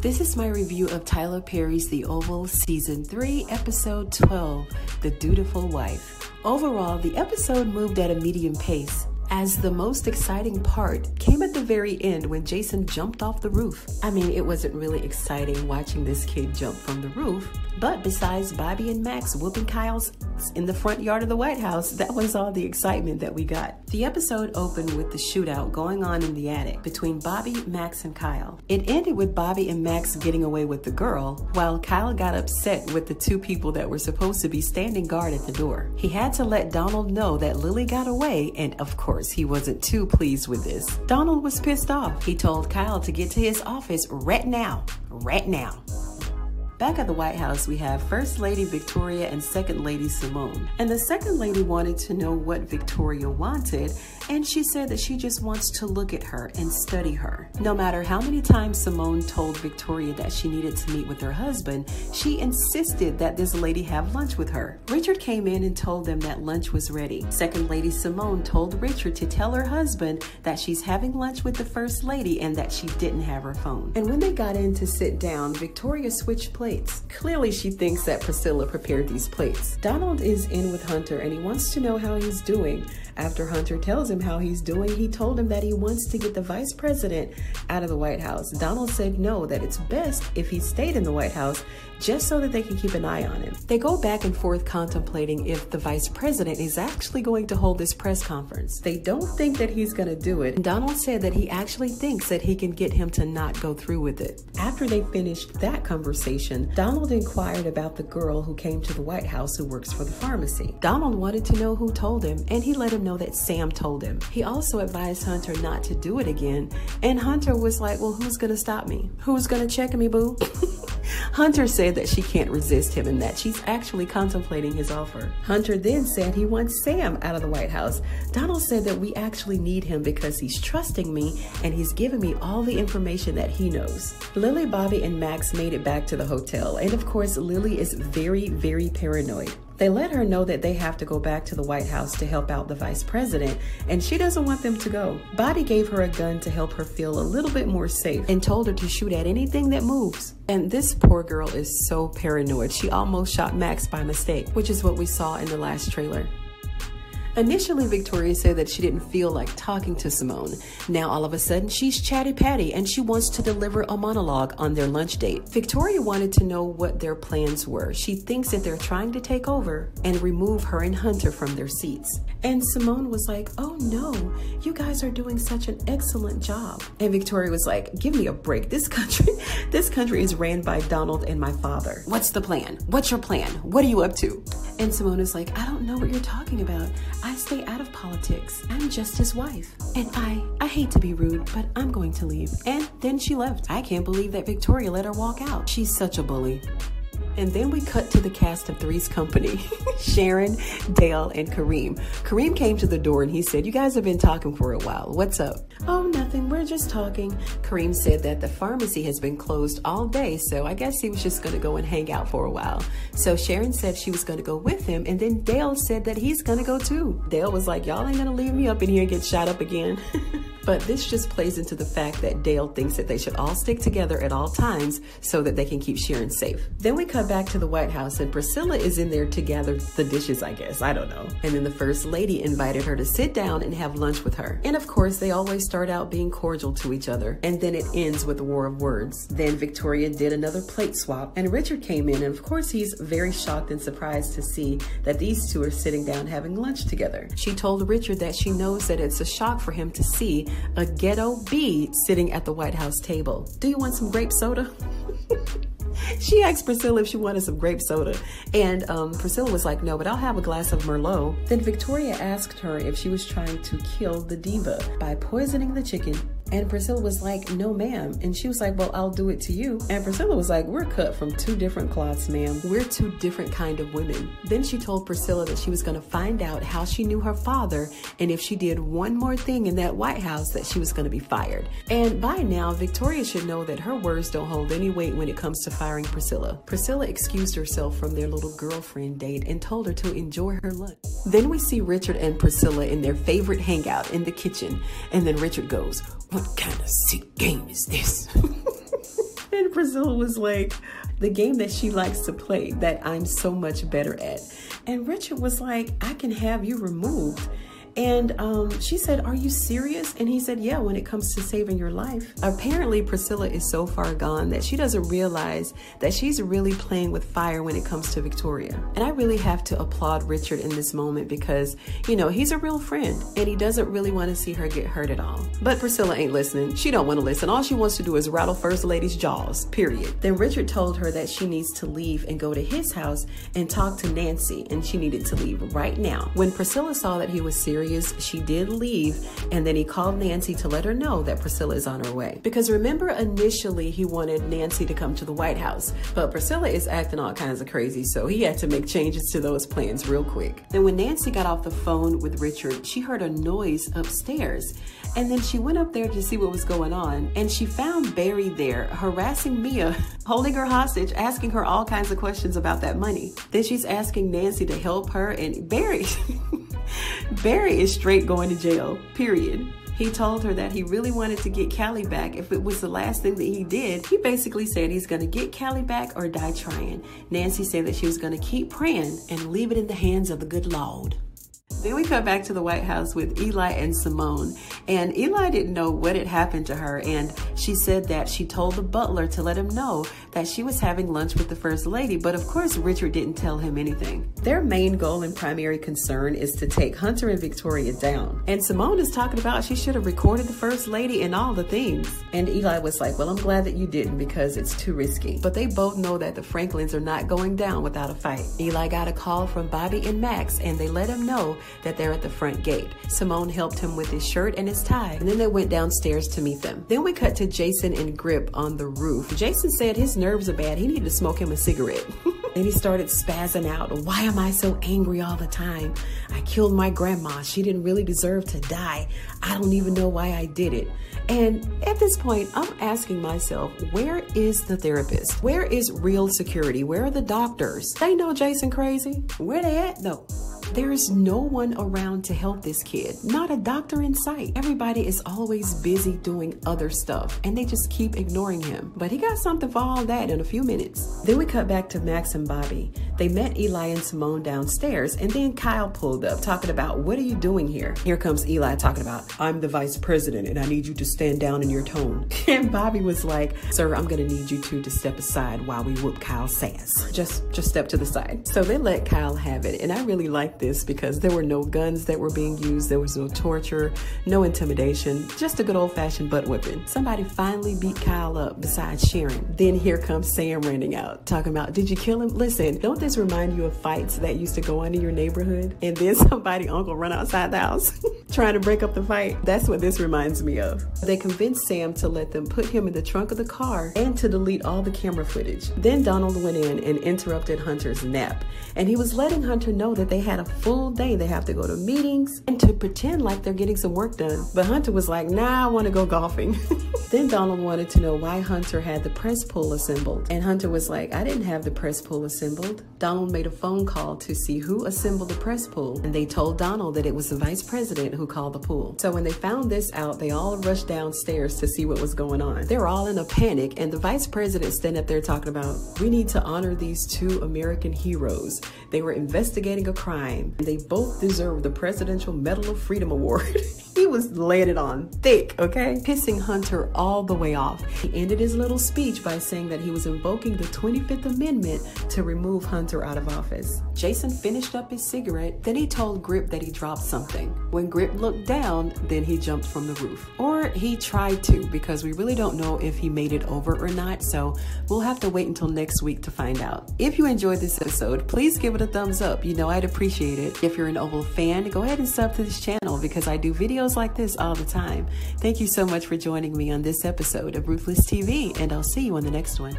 This is my review of Tyler Perry's The Oval Season 3, Episode 12, The Dutiful Wife. Overall, the episode moved at a medium pace, as the most exciting part came at the very end when Jason jumped off the roof. I mean, it wasn't really exciting watching this kid jump from the roof, but besides Bobby and Max whooping Kyle's in the front yard of the White House, that was all the excitement that we got. The episode opened with the shootout going on in the attic between Bobby, Max, and Kyle. It ended with Bobby and Max getting away with the girl, while Kyle got upset with the two people that were supposed to be standing guard at the door. He had to let Donald know that Lily got away, and of course, he wasn't too pleased with this. Donald was pissed off. He told Kyle to get to his office right now. Right now. Back at the White House, we have First Lady Victoria and Second Lady Simone. And the Second Lady wanted to know what Victoria wanted, and she said that she just wants to look at her and study her. No matter how many times Simone told Victoria that she needed to meet with her husband, she insisted that this lady have lunch with her. Richard came in and told them that lunch was ready. Second Lady Simone told Richard to tell her husband that she's having lunch with the First Lady and that she didn't have her phone. And when they got in to sit down, Victoria switched plates. Clearly, she thinks that Priscilla prepared these plates. Donald is in with Hunter and he wants to know how he's doing. After Hunter tells him how he's doing, he told him that he wants to get the vice president out of the White House. Donald said no, that it's best if he stayed in the White House just so that they can keep an eye on him. They go back and forth contemplating if the vice president is actually going to hold this press conference. They don't think that he's going to do it. Donald said that he actually thinks that he can get him to not go through with it. After they finished that conversation, Donald inquired about the girl who came to the White House who works for the pharmacy. Donald wanted to know who told him, and he let him know that Sam told him. He also advised Hunter not to do it again, and Hunter was like, well, who's gonna stop me? Who's gonna check me, boo? Hunter said that she can't resist him and that she's actually contemplating his offer. Hunter then said he wants Sam out of the White House. Donald said that we actually need him because he's trusting me and he's giving me all the information that he knows. Lily, Bobby, and Max made it back to the hotel, and of course, Lily is very, very paranoid. They let her know that they have to go back to the White House to help out the vice president, and she doesn't want them to go. Bobby gave her a gun to help her feel a little bit more safe and told her to shoot at anything that moves. And this poor girl is so paranoid, she almost shot Max by mistake, which is what we saw in the last trailer. Initially, Victoria said that she didn't feel like talking to Simone. Now, all of a sudden, she's chatty-patty and she wants to deliver a monologue on their lunch date. Victoria wanted to know what their plans were. She thinks that they're trying to take over and remove her and Hunter from their seats. And Simone was like, oh no, you guys are doing such an excellent job. And Victoria was like, give me a break. This country is ran by Donald and my father. What's the plan? What's your plan? What are you up to? And Simone is like, I don't know what you're talking about. I stay out of politics. I'm just his wife. And I hate to be rude, but I'm going to leave. And then she left. I can't believe that Victoria let her walk out. She's such a bully. And then we cut to the cast of Three's Company, Sharon, Dale, and Kareem. Kareem came to the door and he said, you guys have been talking for a while. What's up? Oh, nothing. We're just talking. Kareem said that the pharmacy has been closed all day, so I guess he was just going to go and hang out for a while. So Sharon said she was going to go with him, and then Dale said that he's going to go too. Dale was like, y'all ain't going to leave me up in here and get shot up again. But this just plays into the fact that Dale thinks that they should all stick together at all times so that they can keep Sharon safe. Then we cut back to the White House and Priscilla is in there to gather the dishes, I guess. I don't know. And then the First Lady invited her to sit down and have lunch with her. And of course, they always start out being cordial to each other. And then it ends with a war of words. Then Victoria did another plate swap and Richard came in. And of course, he's very shocked and surprised to see that these two are sitting down having lunch together. She told Richard that she knows that it's a shock for him to see a ghetto bee sitting at the White House table. Do you want some grape soda? She asked Priscilla if she wanted some grape soda, and Priscilla was like, no, but I'll have a glass of Merlot. Then Victoria asked her if she was trying to kill the diva by poisoning the chicken. And Priscilla was like, no, ma'am. And she was like, well, I'll do it to you. And Priscilla was like, we're cut from two different cloths, ma'am. We're two different kind of women. Then she told Priscilla that she was going to find out how she knew her father. And if she did one more thing in that White House, that she was going to be fired. And by now, Victoria should know that her words don't hold any weight when it comes to firing Priscilla. Priscilla excused herself from their little girlfriend date and told her to enjoy her lunch. Then we see Richard and Priscilla in their favorite hangout in the kitchen. And then Richard goes, what kind of sick game is this? And Priscilla was like, the game that she likes to play that I'm so much better at. And Richard was like, I can have you removed. And she said, are you serious? And he said, yeah, when it comes to saving your life. Apparently, Priscilla is so far gone that she doesn't realize that she's really playing with fire when it comes to Victoria. And I really have to applaud Richard in this moment because, you know, he's a real friend and he doesn't really want to see her get hurt at all. But Priscilla ain't listening. She don't want to listen. All she wants to do is rattle First Lady's jaws, period. Then Richard told her that she needs to leave and go to his house and talk to Nancy, and she needed to leave right now. When Priscilla saw that he was serious, she did leave, and then he called Nancy to let her know that Priscilla is on her way. Because remember, initially he wanted Nancy to come to the White House, but Priscilla is acting all kinds of crazy, so he had to make changes to those plans real quick. Then when Nancy got off the phone with Richard, she heard a noise upstairs, and then she went up there to see what was going on, and she found Barry there harassing Mia, holding her hostage, asking her all kinds of questions about that money. Then she's asking Nancy to help her, and Barry is straight going to jail, period. He told her that he really wanted to get Callie back if it was the last thing that he did. He basically said he's going to get Callie back or die trying. Nancy said that she was going to keep praying and leave it in the hands of the good Lord. Then we come back to the White House with Eli and Simone, and Eli didn't know what had happened to her, and she said that she told the butler to let him know that she was having lunch with the First Lady, but of course Richard didn't tell him anything. Their main goal and primary concern is to take Hunter and Victoria down, and Simone is talking about she should have recorded the First Lady and all the things, and Eli was like, well, I'm glad that you didn't because it's too risky. But they both know that the Franklins are not going down without a fight. Eli got a call from Bobby and Max, and they let him know that they're at the front gate. Simone helped him with his shirt and his tie, and then they went downstairs to meet them. Then we cut to Jason and Grip on the roof. Jason said his nerves are bad. He needed to smoke him a cigarette. Then he started spazzing out. Why am I so angry all the time? I killed my grandma. She didn't really deserve to die. I don't even know why I did it. And at this point, I'm asking myself, where is the therapist? Where is real security? Where are the doctors? They know Jason crazy. Where they at though? There's no one around to help this kid. Not a doctor in sight. Everybody is always busy doing other stuff, and they just keep ignoring him. But he got something for all that in a few minutes. Then we cut back to Max and Bobby. They met Eli and Simone downstairs, and then Kyle pulled up talking about, what are you doing here? Here comes Eli talking about, I'm the vice president and I need you to stand down in your tone. And Bobby was like, sir, I'm gonna need you two to step aside while we whoop Kyle's ass. Just step to the side. So they let Kyle have it, and I really like this because there were no guns that were being used. There was no torture, no intimidation, just a good old-fashioned butt whipping. Somebody finally beat Kyle up besides Sharon. Then here comes Sam running out talking about, did you kill him? Listen, don't this remind you of fights that used to go on in your neighborhood and then somebody uncle run outside the house trying to break up the fight? That's what this reminds me of. They convinced Sam to let them put him in the trunk of the car and to delete all the camera footage. Then Donald went in and interrupted Hunter's nap, and he was letting Hunter know that they had a full day. They have to go to meetings and to pretend like they're getting some work done. But Hunter was like, nah, I want to go golfing. Then Donald wanted to know why Hunter had the press pool assembled. And Hunter was like, I didn't have the press pool assembled. Donald made a phone call to see who assembled the press pool. And they told Donald that it was the vice president who called the pool. So when they found this out, they all rushed downstairs to see what was going on. They were all in a panic, and the vice president standing up there talking about, we need to honor these two American heroes. They were investigating a crime. They both deserve the Presidential Medal of Freedom Award. He was laying it on thick, okay? Pissing Hunter all the way off. He ended his little speech by saying that he was invoking the 25th Amendment to remove Hunter out of office. Jason finished up his cigarette, then he told Grip that he dropped something. When Grip looked down, then he jumped from the roof. Or he tried to, because we really don't know if he made it over or not, so we'll have to wait until next week to find out. If you enjoyed this episode, please give it a thumbs up. You know I'd appreciate it. If you're an Oval fan, go ahead and sub to this channel because I do videos like this all the time. Thank you so much for joining me on this episode of Ruthless TV, and I'll see you on the next one.